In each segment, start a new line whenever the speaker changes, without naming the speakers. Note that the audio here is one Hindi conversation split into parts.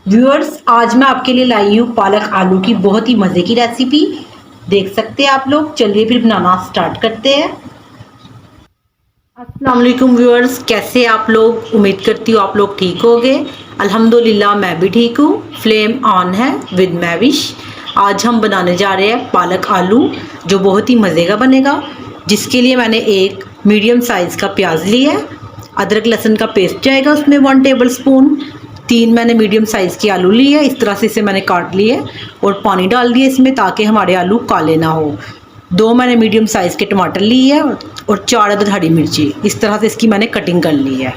व्यूअर्स, आज मैं आपके लिए लाई हूँ पालक आलू की बहुत ही मज़े की रेसिपी। देख सकते हैं आप लोग। चलिए फिर बनाना स्टार्ट करते हैं। अस्सलाम वालेकुम व्यूअर्स, कैसे आप लोग? उम्मीद करती हूँ आप लोग ठीक होंगे। अल्हम्दुलिल्लाह मैं भी ठीक हूँ। फ्लेम ऑन है विद मैविश। आज हम बनाने जा रहे हैं पालक आलू, जो बहुत ही मज़े का बनेगा। जिसके लिए मैंने एक मीडियम साइज़ का प्याज लिया है। अदरक लहसुन का पेस्ट जाएगा उसमें 1 टेबल स्पून। 3 मैंने मीडियम साइज़ की आलू ली है, इस तरह से इसे मैंने काट लिए और पानी डाल दिए इसमें, ताकि हमारे आलू काले ना हो। 2 मैंने मीडियम साइज़ के टमाटर लिए है और 4 अदद हरी मिर्ची। इस तरह से इसकी मैंने कटिंग कर ली है।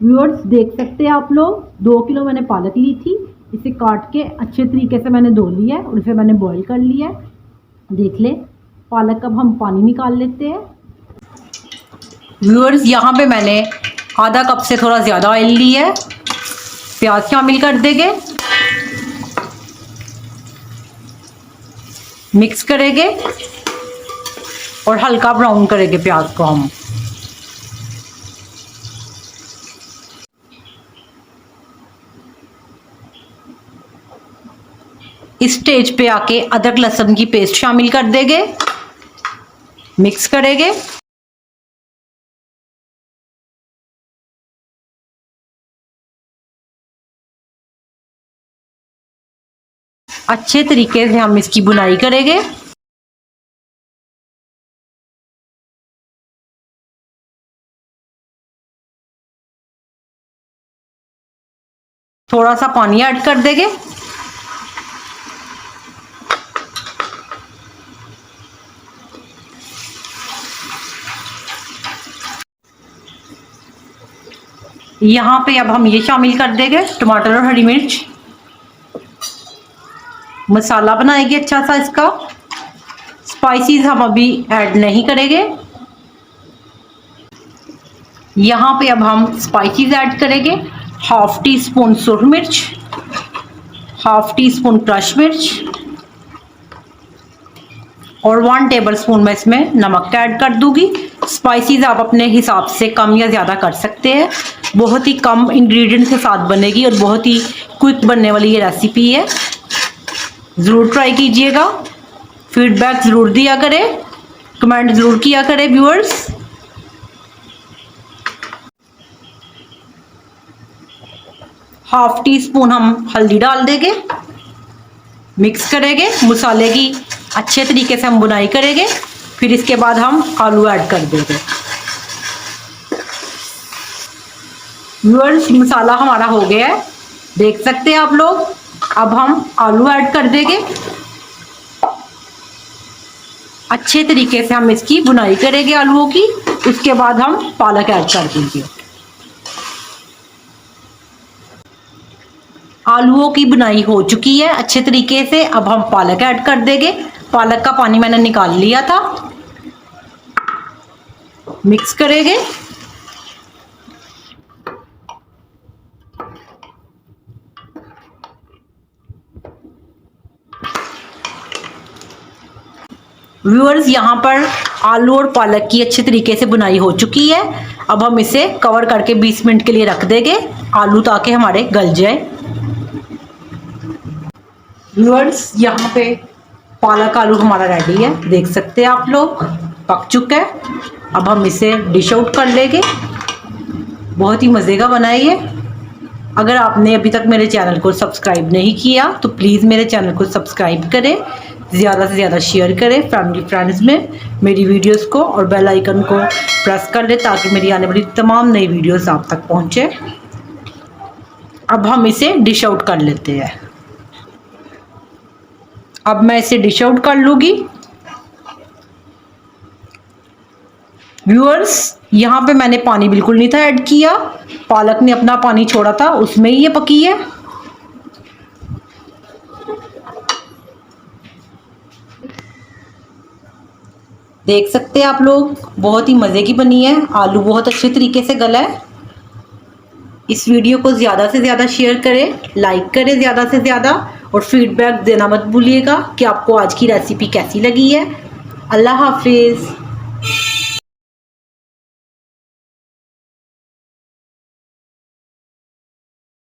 व्यूअर्स, देख सकते हैं आप लोग, 2 किलो मैंने पालक ली थी। इसे काट के अच्छे तरीके से मैंने धो लिया है और इसे मैंने बॉईल कर लिया है। देख ले पालक, अब हम पानी निकाल लेते हैं। व्यूअर्स, यहाँ पे मैंने आधा कप से थोड़ा ज़्यादा ऑयल लिया है। प्याज शामिल कर देंगे, मिक्स करेंगे और हल्का ब्राउन करेंगे प्याज को हम। इस स्टेज पे आके अदरक लहसुन की पेस्ट शामिल कर देंगे, मिक्स करेंगे। अच्छे तरीके से हम इसकी बुनाई करेंगे। थोड़ा सा पानी ऐड कर देंगे। यहाँ पे अब हम ये शामिल कर देंगे टमाटर और हरी मिर्च। मसाला बनाएंगे अच्छा सा इसका। स्पाइसेस हम अभी ऐड नहीं करेंगे। यहाँ पे अब हम स्पाइसेस ऐड करेंगे। 1/2 टीस्पून सुरख मिर्च, 1/2 टीस्पून क्रश मिर्च और 1 टेबल स्पून मैं इसमें नमक ऐड कर दूंगी। स्पाइसेस आप अपने हिसाब से कम या ज़्यादा कर सकते हैं। बहुत ही कम इंग्रेडिएंट के साथ बनेगी और बहुत ही क्विक बनने वाली ये रेसिपी है। ज़रूर ट्राई कीजिएगा। फीडबैक ज़रूर दिया करें, कमेंट ज़रूर किया करें व्यूअर्स। हाफ टी स्पून हम हल्दी डाल देंगे, मिक्स करेंगे। मसाले की अच्छे तरीके से हम बुनाई करेंगे। फिर इसके बाद हम आलू ऐड कर देंगे। व्यूअर्स, मसाला हमारा हो गया है, देख सकते हैं आप लोग। अब हम आलू ऐड कर देंगे। अच्छे तरीके से हम इसकी बुनाई करेंगे आलूओं की। उसके बाद हम पालक ऐड कर देंगे। आलूओं की बुनाई हो चुकी है अच्छे तरीके से। अब हम पालक ऐड कर देंगे। पालक का पानी मैंने निकाल लिया था। मिक्स करेंगे। व्यूअर्स, यहाँ पर आलू और पालक की अच्छे तरीके से बुनाई हो चुकी है। अब हम इसे कवर करके 20 मिनट के लिए रख देंगे, आलू ताकि हमारे गल जाए। व्यूअर्स, यहाँ पे पालक आलू हमारा रेडी है, देख सकते हैं आप लोग, पक चुका है। अब हम इसे डिश आउट कर लेंगे। बहुत ही मज़े का बना है ये। अगर आपने अभी तक मेरे चैनल को सब्सक्राइब नहीं किया तो प्लीज़ मेरे चैनल को सब्सक्राइब करें, ज़्यादा से ज़्यादा शेयर करें फैमिली फ्रेंड्स में मेरी वीडियोस को, और बेल आइकन को प्रेस कर लें ताकि मेरी आने वाली तमाम नई वीडियोस आप तक पहुंचे। अब हम इसे डिश आउट कर लेते हैं। अब मैं इसे डिश आउट कर लूँगी। व्यूअर्स, यहाँ पे मैंने पानी बिल्कुल नहीं था ऐड किया। पालक ने अपना पानी छोड़ा था, उसमें ही ये पकी है। देख सकते हैं आप लोग, बहुत ही मज़े की बनी है। आलू बहुत अच्छे तरीके से गला है। इस वीडियो को ज़्यादा से ज़्यादा शेयर करें, लाइक करें ज़्यादा से ज़्यादा, और फीडबैक देना मत भूलिएगा कि आपको आज की रेसिपी कैसी लगी है। अल्लाह हाफिज़।